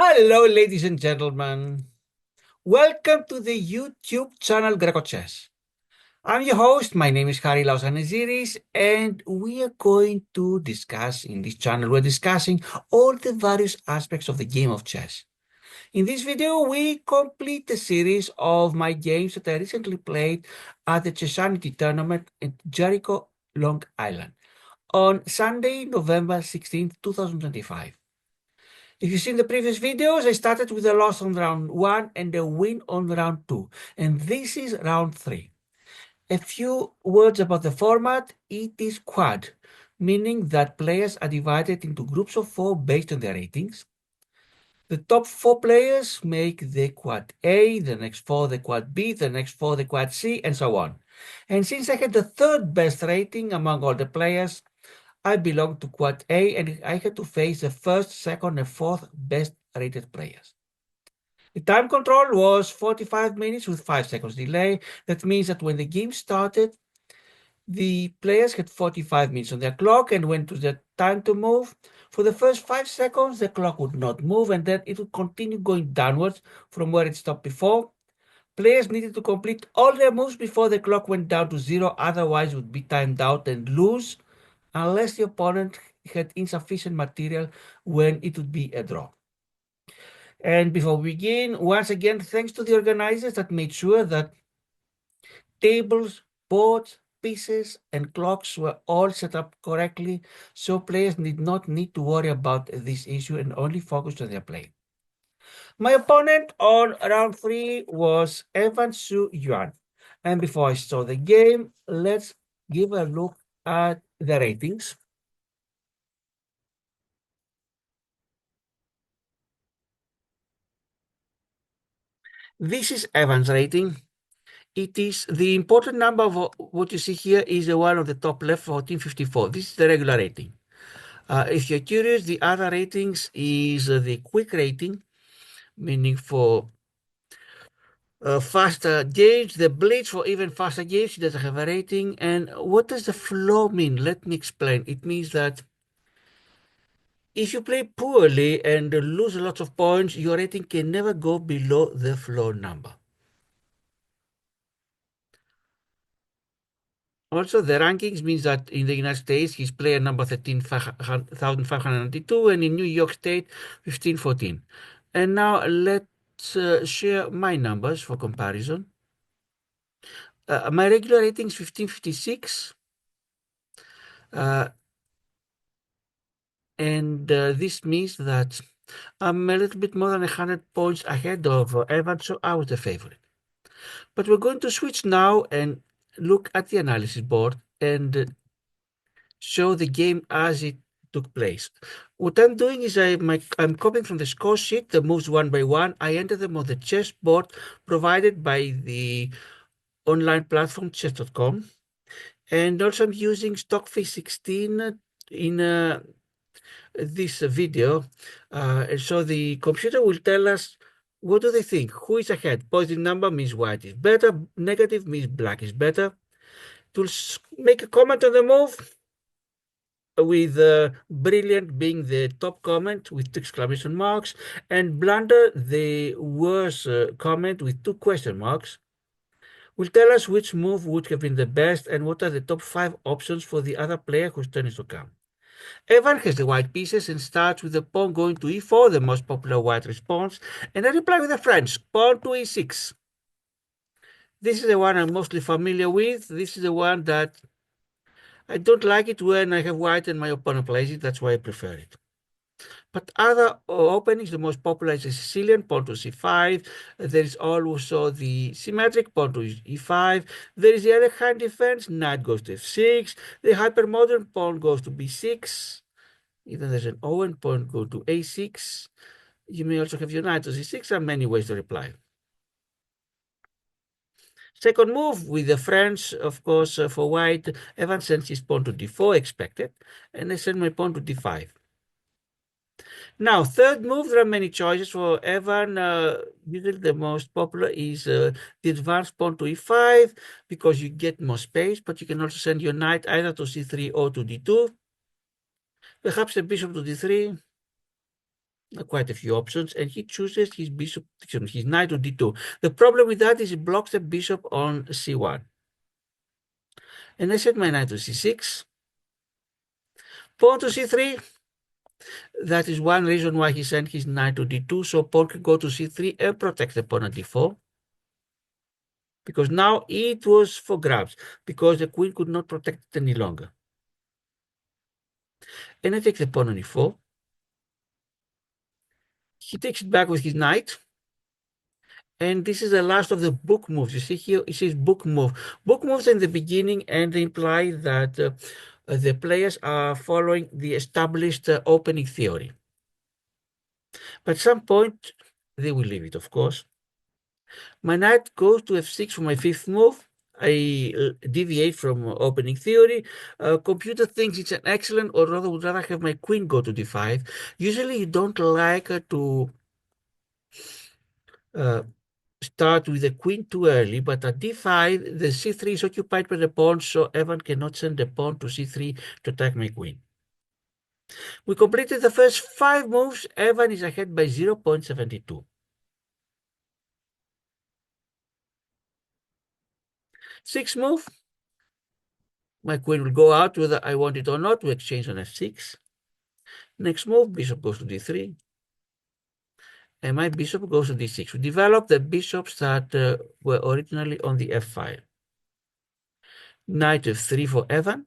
Hello, ladies and gentlemen. Welcome to the YouTube channel grecochess. I'm your host. My name is Harry Lausaniziris, and we are going to discuss in this channel. We're discussing all the various aspects of the game of chess. In this video, we complete the series of my games that I recently played at the chessanity tournament in Jericho, Long Island, on Sunday, November 16th, 2025. If you've seen the previous videos, I started with a loss on round 1 and a win on round 2. And this is round 3. A few words about the format. It is quad, meaning that players are divided into groups of 4 based on their ratings. The top 4 players make the quad A, the next 4 the quad B, the next 4 the quad C, and so on. And since I had the third best rating among all the players, I belong to quad A and I had to face the first, second, and fourth best rated players. The time control was 45 minutes with 5 seconds delay. That means that when the game started, the players had 45 minutes on their clock, and when it was their time to move, for the first 5 seconds, the clock would not move, and then it would continue going downwards from where it stopped before. Players needed to complete all their moves before the clock went down to 0, otherwise would be timed out and lose, unless the opponent had insufficient material, when it would be a draw. And before we begin, once again, thanks to the organizers that made sure that tables, boards, pieces, and clocks were all set up correctly, so players did not need to worry about this issue and only focus on their play. My opponent on round 3 was Evan Su Yuan. And before I start the game, let's give a look at the ratings. This is Evan's rating. It is the important number of what you see here is the one on the top left, 1454. This is the regular rating. If you're curious, the other ratings is the quick rating, meaning for faster games, the blitz for even faster games, it doesn't have a rating. And what does the flow mean? Let me explain. It means that if you play poorly and lose lots of points, your rating can never go below the flow number. Also, the rankings means that in the United States, he's player number 13,592, and in New York State, 1514. And now let's share my numbers for comparison. My regular rating is 1556. And this means that I'm a little bit more than 100 points ahead of Evan, so I was the favorite. But we're going to switch now and look at the analysis board and show the game as it took place. What I'm doing is I'm copying from the score sheet the moves one by one. I enter them on the chessboard provided by the online platform chess.com. And also I'm using Stockfish 16 in this video. And so the computer will tell us what do they think, who is ahead. Positive number means white is better, negative means black is better. It will make a comment on the move, with brilliant being the top comment with 2 exclamation marks, and blunder the worst comment with 2 question marks, will tell us which move would have been the best and what are the top 5 options for the other player whose turn is to come. Evan has the white pieces and starts with the pawn going to e4, the most popular white response, and I reply with the French, pawn to e6. This is the one I'm mostly familiar with. This is the one that I don't like it when I have white and my opponent plays it. That's why I prefer it. But other openings, the most popular is the Sicilian, pawn to c5. There is also the symmetric, pawn to e5. There is the other hand defense, knight goes to f6. The hypermodern, pawn goes to b6. Even there's an Owen, pawn go to a6. You may also have your knight to c6. There are many ways to reply. Second move with the French, of course, for white, Evan sends his pawn to d4, expected, and I send my pawn to d5. Now, third move, there are many choices for Evan. Usually the most popular is the advanced pawn to e5, because you get more space, but you can also send your knight either to c3 or to d2. Perhaps the bishop to d3. quite a few options, and he chooses his bishop, his knight to d2. The problem with that is he blocks the bishop on c1. And I set my knight to c6, pawn to c3. That is one reason why he sent his knight to d2, so pawn can go to c3 and protect the pawn at d4. Because now it was for grabs, because the queen could not protect it any longer. And I take the pawn on e4. He takes it back with his knight. And this is the last of the book moves. You see here, it says book move. Book moves in the beginning and imply that the players are following the established opening theory. But at some point, they will leave it, of course. My knight goes to f6 for my fifth move. I deviate from opening theory. Computer thinks it's an excellent, or rather would rather have my queen go to d5. Usually you don't like to start with the queen too early, but at d5, the c3 is occupied by the pawn, so Evan cannot send the pawn to c3 to attack my queen. We completed the first 5 moves. Evan is ahead by 0.72. Sixth move. My queen will go out whether I want it or not. We exchange on f6. Next move, bishop goes to d3. And my bishop goes to d6. We develop the bishops that were originally on the f5. Knight f3 for Evan.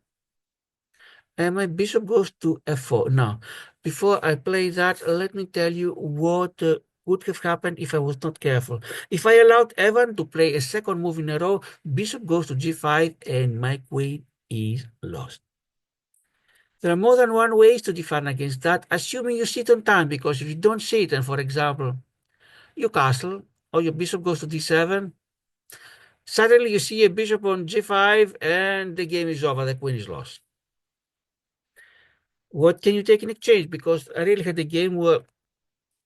And my bishop goes to f4. Now, before I play that, let me tell you what would have happened if I was not careful. If I allowed Evan to play a second move in a row, bishop goes to g5, and my queen is lost. There are more than one ways to defend against that, assuming you sit on time, because if you don't sit, and for example, you castle, or your bishop goes to d7, suddenly you see a bishop on g5, and the game is over, the queen is lost. What can you take in exchange? Because I really had a game where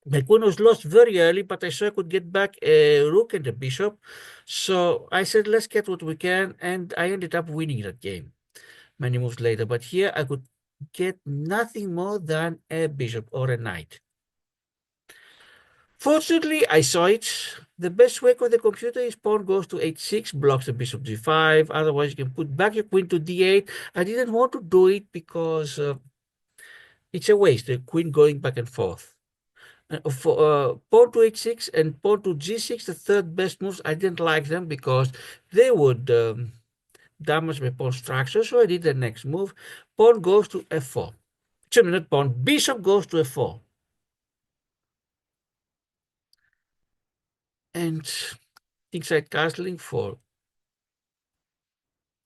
my queen was lost very early, but I saw I could get back a rook and a bishop. So I said, let's get what we can, and I ended up winning that game many moves later. But here I could get nothing more than a bishop or a knight. Fortunately, I saw it. The best way of the computer is pawn goes to h6, blocks the bishop g5. Otherwise, you can put back your queen to d8. I didn't want to do it because it's a waste, the queen going back and forth. For pawn to h6 and pawn to g6, the third best moves, I didn't like them because they would damage my pawn structure. So I did the next move. Pawn goes to f4. 2-minute pawn. Bishop goes to f4. And kingside castling for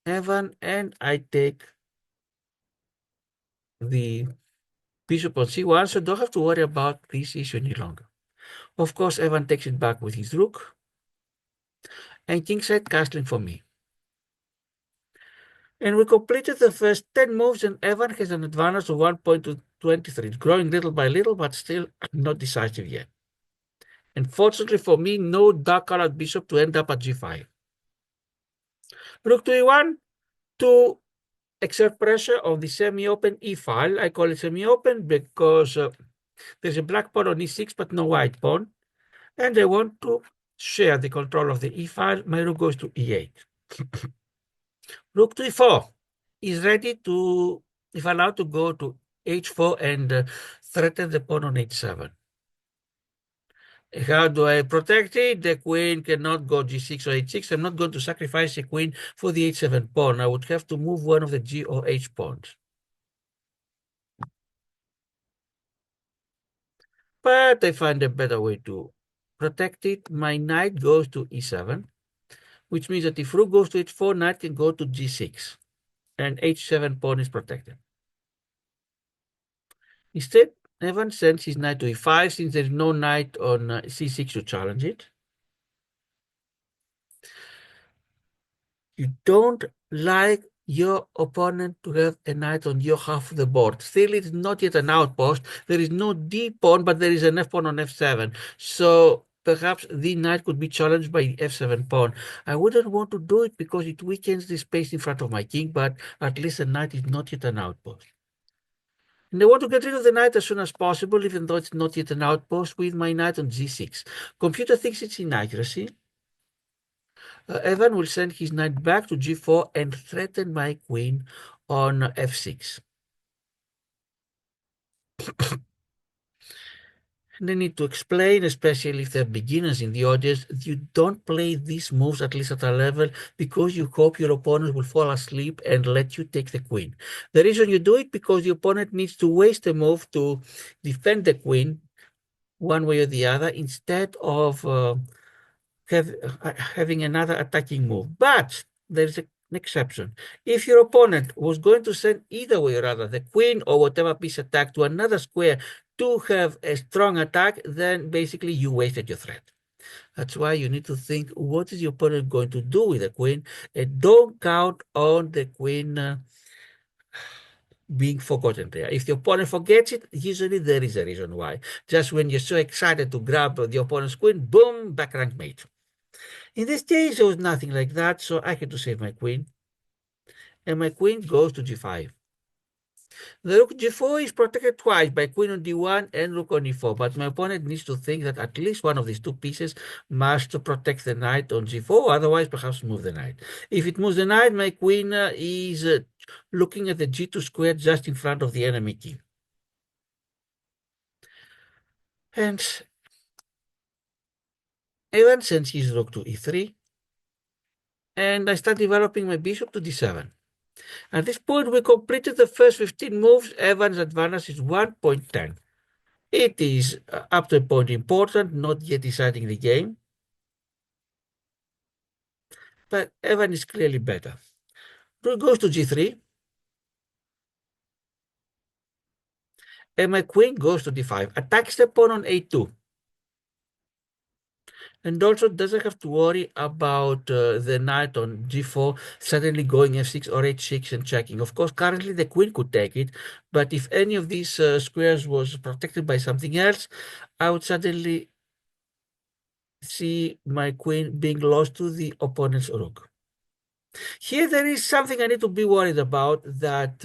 Evan, and I take the bishop on c1, so don't have to worry about this issue any longer. Of course, Evan takes it back with his rook, and kingside castling for me. And we completed the first 10 moves, and Evan has an advantage of 1.23. It's growing little by little, but still not decisive yet. And fortunately for me, no dark-colored bishop to end up at g5. Rook to e1 to exert pressure on the semi-open e file. I call it semi-open because there's a black pawn on e6, but no white pawn. And I want to share the control of the e file. My rook goes to e8. Rook to e4 is ready to, if allowed, to go to h4 and threaten the pawn on h7. How do I protect it? The queen cannot go g6 or h6. I'm not going to sacrifice a queen for the h7 pawn. I would have to move one of the g or h pawns. But I find a better way to protect it. My knight goes to e7, which means that if rook goes to h4, knight can go to g6, and h7 pawn is protected. Instead, Evan sends his knight to e5, since there's no knight on c6 to challenge it. You don't like your opponent to have a knight on your half of the board. Still, it's not yet an outpost. There is no d pawn, but there is an f pawn on f7. So perhaps the knight could be challenged by the f7 pawn. I wouldn't want to do it because it weakens the space in front of my king, but at least the knight is not yet an outpost. And I want to get rid of the knight as soon as possible, even though it's not yet an outpost, with my knight on g6. Computer thinks it's inaccuracy. Evan will send his knight back to g4 and threaten my queen on f6. And I need to explain, especially if there are beginners in the audience, you don't play these moves, at least at a level, because you hope your opponent will fall asleep and let you take the queen. The reason you do it because the opponent needs to waste a move to defend the queen one way or the other instead of having another attacking move. But there's an exception. If your opponent was going to send either way or rather the queen or whatever piece attack to another square to have a strong attack, then basically you wasted your threat. That's why you need to think, what is your opponent going to do with the queen? And don't count on the queen being forgotten there. If the opponent forgets it, usually there is a reason why. Just when you're so excited to grab the opponent's queen, boom, back rank mate. In this case, there was nothing like that, so I had to save my queen. And my queen goes to g5. The rook g4 is protected twice by queen on d1 and rook on e4, but my opponent needs to think that at least one of these two pieces must protect the knight on g4, otherwise perhaps move the knight. If it moves the knight, my queen is looking at the g2 square just in front of the enemy king. And Evan sends his rook to e3, and I start developing my bishop to d7. At this point, we completed the first 15 moves. Evan's advantage is 1.10. It is up to a point important, not yet deciding the game. But Evan is clearly better. Rook goes to g3. And my queen goes to d5. Attacks the pawn on a2. And also doesn't have to worry about the knight on g4 suddenly going f6 or h6 and checking. Of course, currently the queen could take it, but if any of these squares was protected by something else, I would suddenly see my queen being lost to the opponent's rook. Here there is something I need to be worried about, that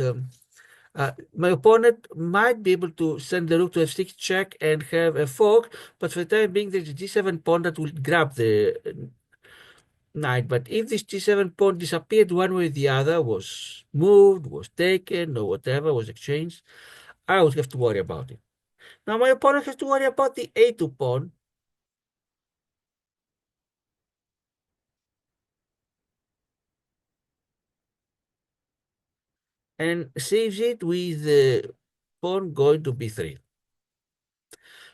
my opponent might be able to send the rook to f6 check and have a fork, but for the time being there's a g7 pawn that will grab the knight. But if this g7 pawn disappeared one way or the other, was moved, was taken, or whatever, was exchanged, I would have to worry about it. Now my opponent has to worry about the a2 pawn. And saves it with the pawn going to b3.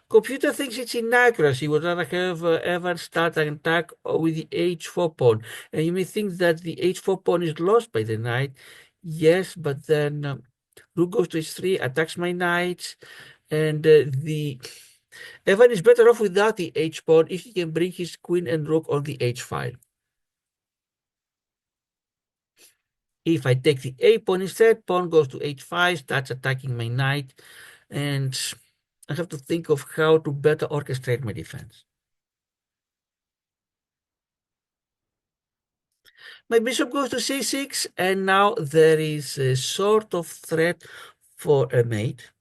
Computer thinks it's inaccuracy. Would rather have Evan start an attack with the h4 pawn. And you may think that the h4 pawn is lost by the knight. Yes, but then rook goes to h3, attacks my knights, and the Evan is better off without the h pawn if he can bring his queen and rook on the h file. If I take the a pawn instead, pawn goes to h5, starts attacking my knight, and I have to think of how to better orchestrate my defense. My bishop goes to c6, and now there is a sort of threat for a mate,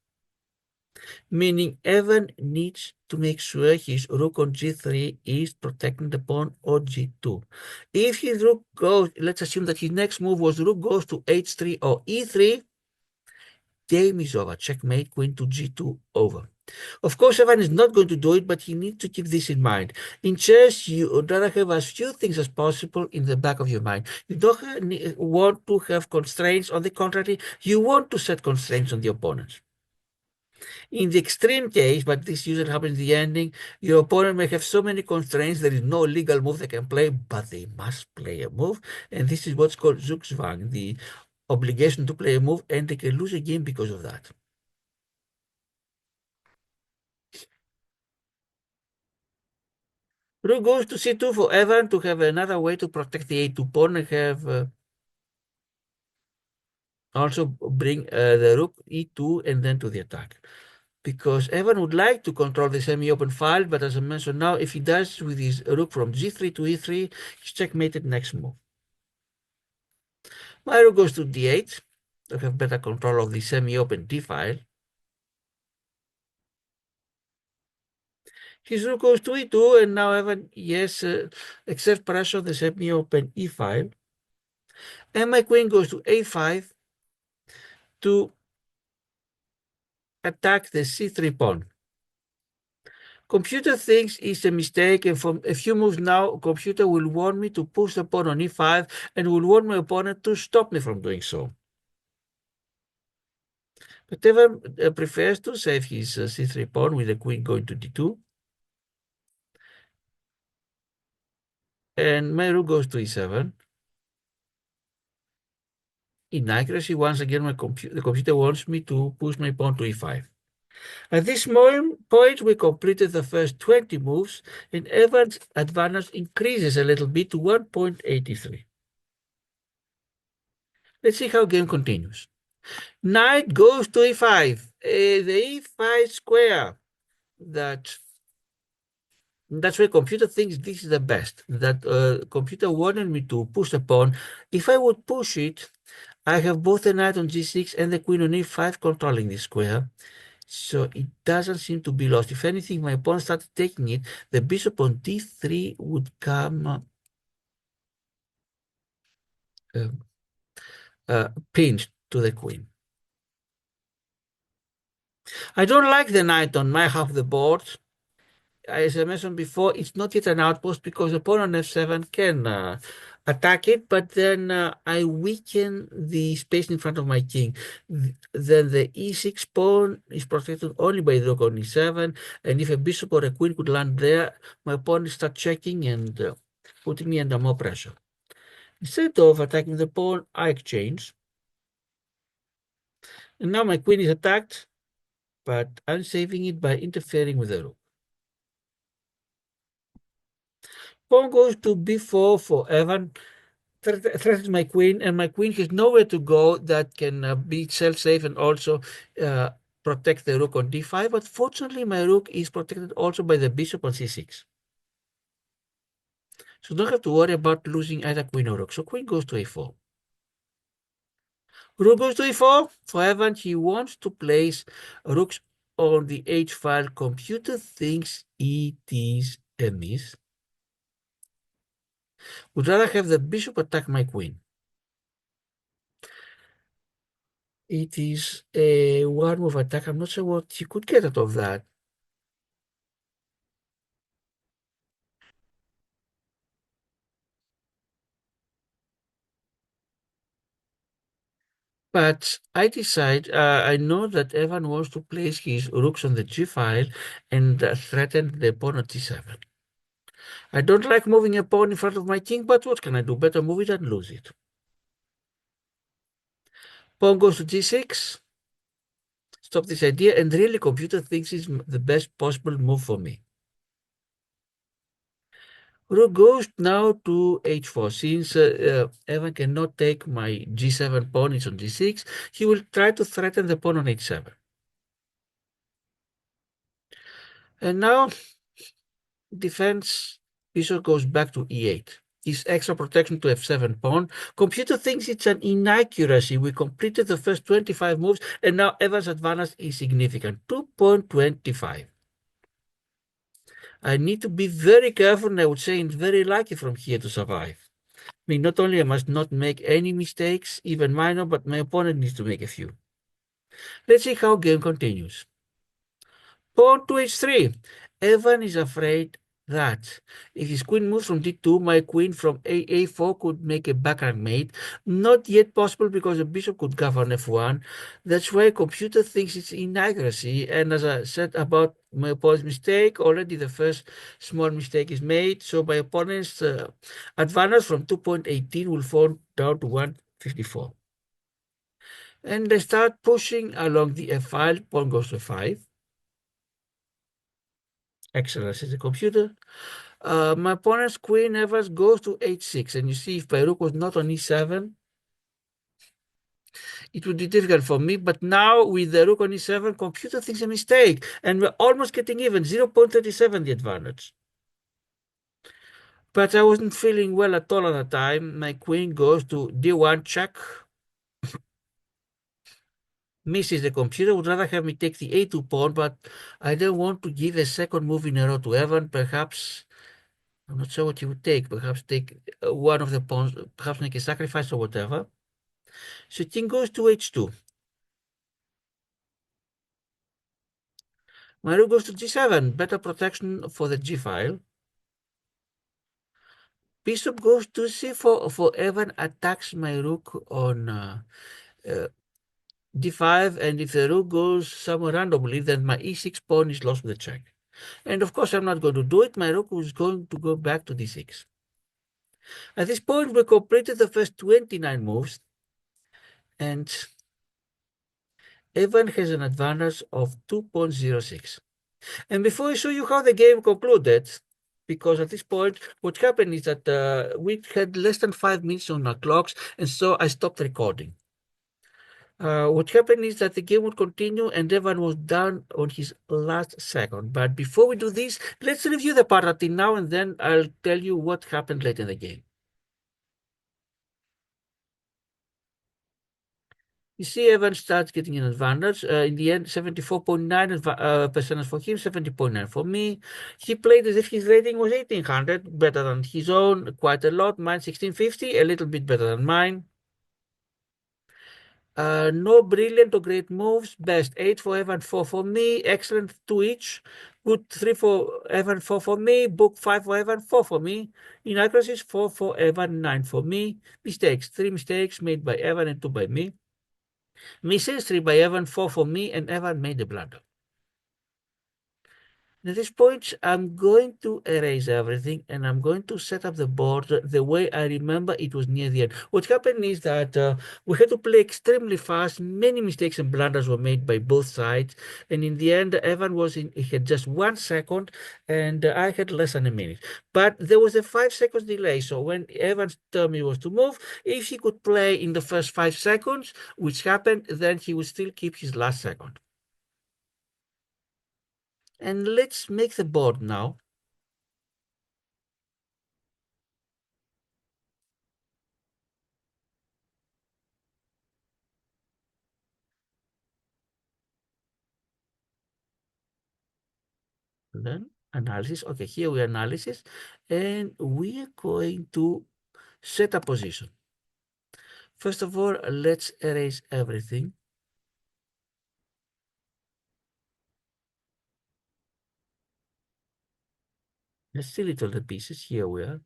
meaning Evan needs to make sure his rook on g3 is protecting the pawn on g2. If his rook goes, let's assume that his next move was rook goes to h3 or e3, game is over. Checkmate, queen to g2, over. Of course, Evan is not going to do it, but he needs to keep this in mind. In chess, you would rather have as few things as possible in the back of your mind. You don't want to have constraints. On the contrary, you want to set constraints on the opponents. In the extreme case, but this usually happens in the ending, your opponent may have so many constraints, there is no legal move they can play, but they must play a move. And this is what's called Zugzwang, the obligation to play a move, and they can lose a game because of that. Rook goes to c2 for Evan to have another way to protect the a2 pawn and have also bring the rook e2 and then to the attack. Because Evan would like to control the semi-open file, but as I mentioned now, if he does with his rook from g3 to e3, he's checkmated next move. My rook goes to d8 to have better control of the semi-open d file. His rook goes to e2, and now Evan, yes, exert pressure on the semi-open e5. And my queen goes to a5 to attack the c3 pawn. Computer thinks it's a mistake, and from a few moves now, computer will want me to push the pawn on e5 and will want my opponent to stop me from doing so. But Evan prefers to save his c3 pawn with the queen going to d2. And my rook goes to e7. Inaccuracy, once again, the computer wants me to push my pawn to e5. At this point, we completed the first 20 moves, and Evan's advantage increases a little bit to 1.83. Let's see how game continues. Knight goes to e5. The e5 square. That's why computer thinks this is the best. That computer wanted me to push the pawn. If I would push it, I have both the knight on g6 and the queen on e5 controlling this square. So it doesn't seem to be lost. If anything, my pawn started taking it. The bishop on d3 would come pinned to the queen. I don't like the knight on my half of the board. As I mentioned before, it's not yet an outpost because the pawn on f7 can attack it, but then I weaken the space in front of my king. Then the e6 pawn is protected only by the rook on e7, and if a bishop or a queen could land there, my pawn start checking and putting me under more pressure. Instead of attacking the pawn, I exchange. And now my queen is attacked, but I'm saving it by interfering with the rook. Pawn goes to b4 for Evan, threatens my queen, and my queen has nowhere to go that can be self-safe and also protect the rook on d5. But fortunately, my rook is protected also by the bishop on c6. So don't have to worry about losing either queen or rook. So queen goes to a4. Rook goes to e4. For Evan, he wants to place rooks on the h file. Computer thinks it is a miss. Would rather have the bishop attack my queen. It is a one move attack. I'm not sure what he could get out of that. But I decide, I know that Evan wants to place his rooks on the g file and threaten the pawn on t7. I don't like moving a pawn in front of my king, but what can I do? Better move it than lose it. Pawn goes to g6. Stop this idea, and really computer thinks it's the best possible move for me. Rook goes now to h4. Since Evan cannot take my g7 pawn, it's on g6, he will try to threaten the pawn on h7. And now defense bishop goes back to e8. This extra protection to f7 pawn. Computer thinks it's an inaccuracy. We completed the first 25 moves, and now Evan's advantage is significant, 2.25. I need to be very careful, and I would say very lucky from here to survive. I mean, not only I must not make any mistakes, even minor, but my opponent needs to make a few. Let's see how game continues. Pawn to h3. Evan is afraid that if his queen moves from d2, my queen from a4 could make a backrank mate. Not yet possible because the bishop could govern f1. That's why computer thinks it's inaccuracy. And as I said about my opponent's mistake, already the first small mistake is made. So my opponent's advantage from 2.18 will fall down to 154. And they start pushing along the f file. Pawn goes to 5. Excellent, says the computer. My opponent's queen never goes to h6, and you see if my rook was not on e7, it would be difficult for me, but now with the rook on e7, computer thinks a mistake, and we're almost getting even, 0.37 the advantage. But I wasn't feeling well at all at the time. My queen goes to d1 check. Misses the computer, would rather have me take the a2 pawn, but I don't want to give a second move in a row to Evan. Perhaps, I'm not sure what he would take. Perhaps take one of the pawns, perhaps make a sacrifice or whatever. So king goes to h2. My rook goes to g7, better protection for the g file. Bishop goes to c4 for Evan attacks my rook on uh, d5, and if the rook goes somewhere randomly, then my e6 pawn is lost with a check. And of course, I'm not going to do it. My rook is going to go back to d6. At this point, we completed the first 29 moves, and Evan has an advantage of 2.06. And before I show you how the game concluded, because at this point, what happened is that we had less than 5 minutes on our clocks, and so I stopped recording. What happened is that the game would continue and Evan was down on his last second. But before we do this, let's review the part until now and then I'll tell you what happened later in the game. You see Evan starts getting an advantage. In the end, 74.9% for him, 70.9 for me. He played as if his rating was 1800, better than his own, quite a lot. Mine 1650, a little bit better than mine. No brilliant or great moves. Best 8 for Evan, 4 for me. Excellent 2 each. Good 3 for Evan, 4 for me. Book 5 for Evan, 4 for me. Inaccuracies 4 for Evan, 9 for me. Mistakes 3 mistakes made by Evan and 2 by me. Misses 3 by Evan, 4 for me, and Evan made the blunder. At this point, I'm going to erase everything and I'm going to set up the board the way I remember it was near the end. What happened is that we had to play extremely fast. Many mistakes and blunders were made by both sides. And in the end, Evan he had just 1 second and I had less than a minute. But there was a 5 seconds delay. So when Evan's turn was to move, if he could play in the first 5 seconds, which happened, then he would still keep his last second. And let's make the board now. Then analysis. Okay, here we analysis, and we are going to set a position. First of all, let's erase everything. Let's delete all the pieces. Here we are.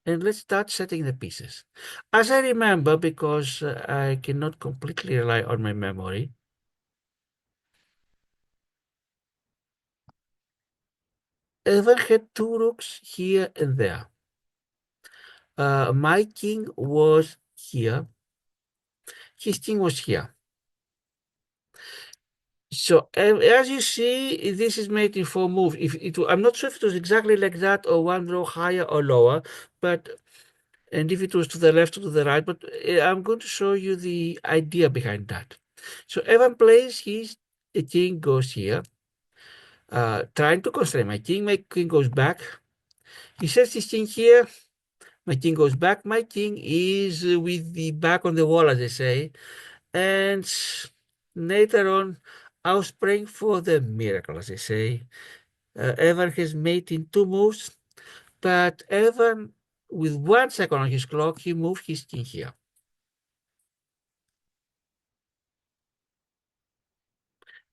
And let's start setting the pieces. As I remember, because I cannot completely rely on my memory, Evan had 2 rooks here and there. My king was here. His king was here. So as you see, this is made in 4 moves. I'm not sure if it was exactly like that or 1 row higher or lower, and if it was to the left or to the right, but I'm going to show you the idea behind that. So Evan plays his king goes here, trying to constrain my king. My king goes back. He sets his king here. My king goes back. My king is with the back on the wall, as they say. And later on, I was praying for the miracle, as they say. Evan has made in 2 moves, but Evan, with 1 second on his clock, he moved his king here.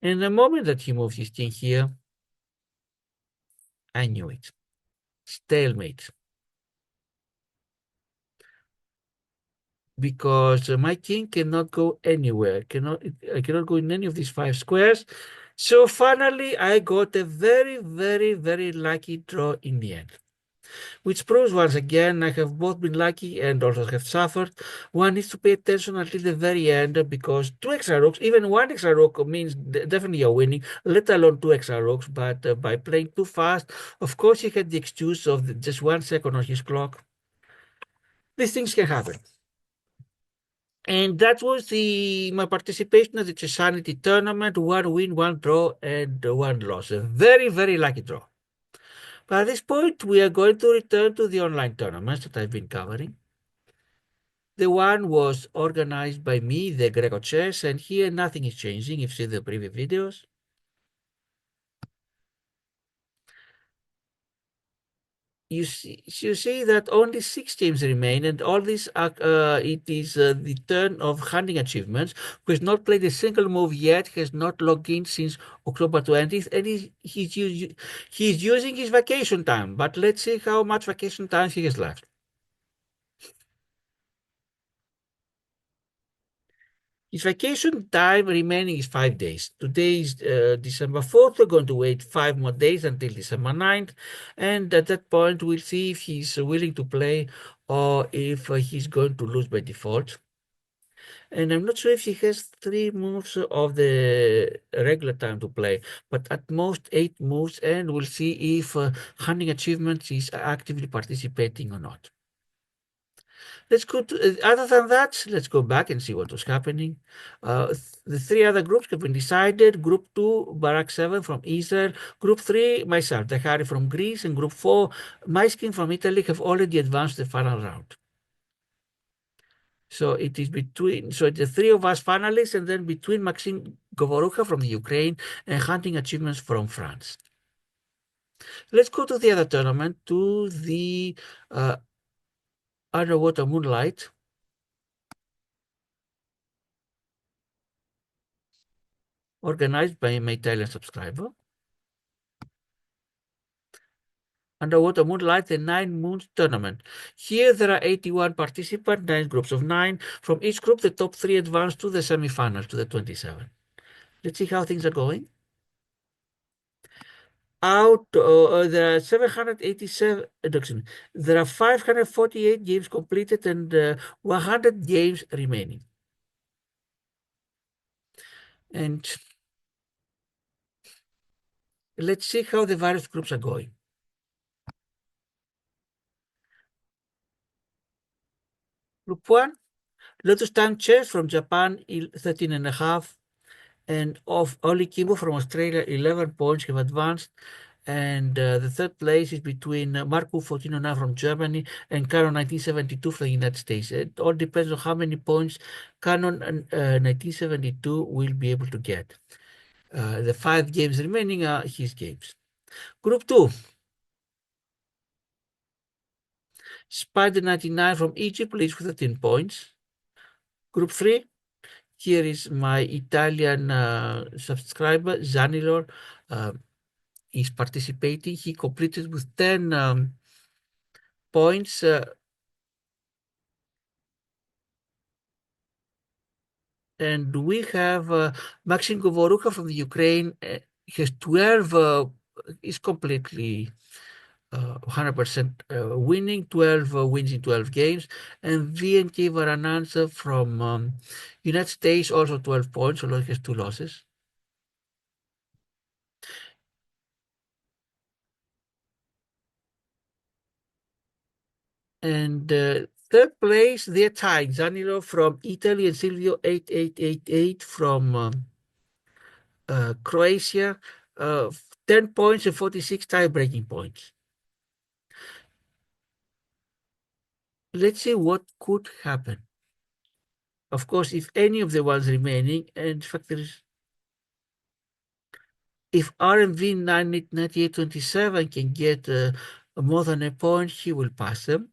And the moment that he moved his king here, I knew it. Stalemate. Because my king cannot go anywhere. I cannot go in any of these 5 squares. So finally, I got a very, very, very lucky draw in the end. Which proves once again I have both been lucky and also have suffered. One needs to pay attention until the very end because 2 extra rooks, even 1 extra rook means definitely you're winning, let alone 2 extra rooks. But by playing too fast, of course he had the excuse of just 1 second on his clock. These things can happen. And that was my participation at the Chessanity tournament. 1 win, 1 draw, and 1 loss. A very, very lucky draw. But at this point, we are going to return to the online tournaments that I've been covering. The one was organized by me, the grecochess, and here nothing is changing. You've seen the previous videos. You see that only 6 games remain, and all this it is the turn of hunting achievements, who has not played a single move yet, has not logged in since October 20th, and he's using his vacation time. But let's see how much vacation time he has left. His vacation time remaining is 5 days. Today is December 4th. We're going to wait 5 more days until December 9th. And at that point, we'll see if he's willing to play or if he's going to lose by default. And I'm not sure if he has 3 moves of the regular time to play, but at most 8 moves. And we'll see if Hunting Achievements is actively participating or not. Let's go to, other than that, let's go back and see what was happening. The 3 other groups have been decided. Group 2, Barak 7 from Israel. Group 3, myself, Dahari from Greece. And Group 4, Maiskin from Italy have already advanced to the final round. So it is between, so the 3 of us finalists, and then between Maxim Govorucha from the Ukraine and Hunting Achievements from France. Let's go to the other tournament, to the Underwater Moonlight. Organized by my Italian subscriber. Underwater Moonlight, the 9 Moons Tournament. Here there are 81 participants, 9 groups of 9. From each group, the top 3 advance to the semifinals, to the 27. Let's see how things are going. There are 787, there are 548 games completed and 100 games remaining. And let's see how the various groups are going. Group 1, Lotus Time Chess from Japan, 13.5. And of Oli Kimbo from Australia, 11 points have advanced. And the third place is between Marco 1409 from Germany and Canon 1972 from the United States. It all depends on how many points Canon 1972 will be able to get. The 5 games remaining are his games. Group 2, Spider 99 from Egypt leads with 13 points. Group 3, here is my Italian subscriber, Zanilor. Is participating. He completed with 10 points. And we have Maxim Govorucha from the Ukraine. He has 12, is completely 100% winning, 12 wins in 12 games. And VNK Varanansa from United States, also 12 points, although he has 2 losses. And third place, they're tying. Zanilo from Italy and Silvio 8888 from Croatia, 10 points and 46 tie-breaking points. Let's see what could happen. Of course, if any of the ones remaining, and in fact, there is, if RMV 9827 can get more than a point, he will pass them.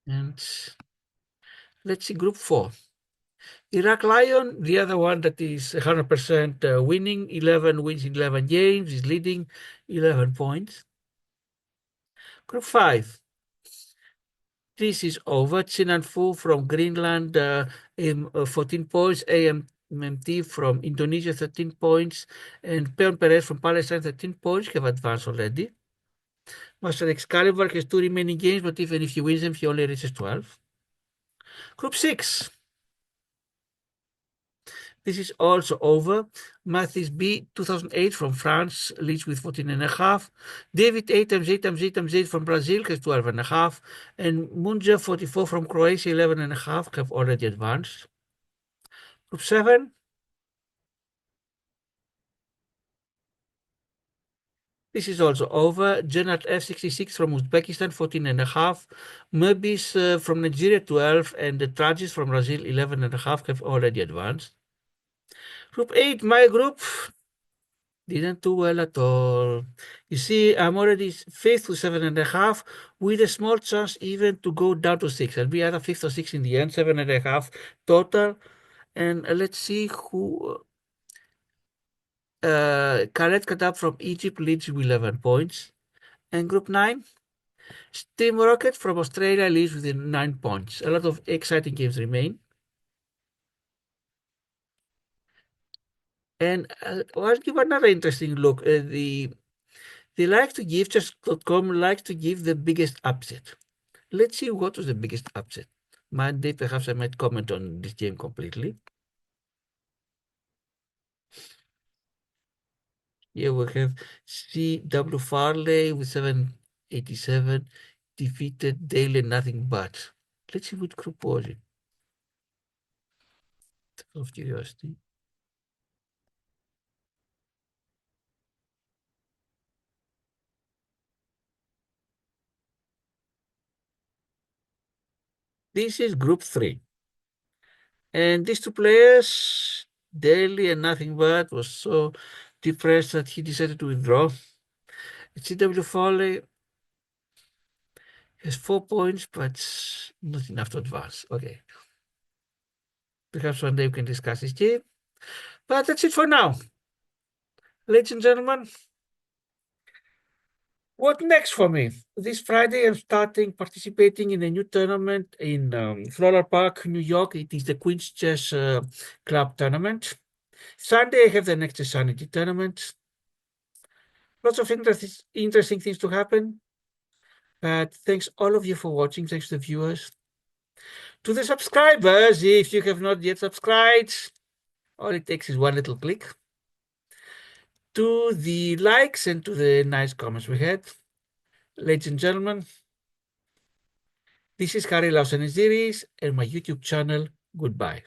And let's see, Group 4. Iraq Lion, the other one that is 100% winning, 11 wins in 11 games, is leading 11 points. Group 5. This is over. Chinan Fu from Greenland, 14 points. AMMT from Indonesia, 13 points. And Peon Perez from Palestine, 13 points, have advanced already. Master Excalibur has 2 remaining games, but even if he wins them, he only reaches 12. Group 6. This is also over. Mathis B, 2008 from France, leads with 14.5. David 8 times 8 times 8 times 8 from Brazil has 12.5. And Munja 44 from Croatia, 11.5, have already advanced. Group 7. This is also over. Janat F66 from Uzbekistan, 14.5. Mubis from Nigeria, 12. And the Tragis from Brazil, 11.5, have already advanced. Group 8, my group, didn't do well at all. You see, I'm already fifth to 7.5, with a small chance even to go down to 6. I'll be either fifth or sixth in the end, 7.5 total. And let's see who. Khaled Kadab from Egypt leads with 11 points. And Group 9, Team Rocket from Australia leads with 9 points. A lot of exciting games remain. And I'll give another interesting look. They like to give, chess.com likes to give the biggest upset. Let's see what was the biggest upset. Monday, perhaps I might comment on this game completely. Here we have C.W. Farley with 787, defeated Daily Nothing But. Let's see what group was it. Of curiosity. This is group 3. And these two players, Daily and Nothing But, was so depressed that he decided to withdraw. C.W. Farley has 4 points, but not enough to advance. Okay. Perhaps one day we can discuss this game. But that's it for now. Ladies and gentlemen, what next for me? This Friday, I'm starting participating in a new tournament in Floral Park, New York. It is the Queen's Chess Club tournament. Sunday, I have the next chessanity tournament. Lots of interesting things to happen. But thanks all of you for watching. Thanks to the viewers. To the subscribers, if you have not yet subscribed, all it takes is one little click. To the likes and to the nice comments we had. Ladies and gentlemen, this is Harry Lausanne series and my YouTube channel. Goodbye.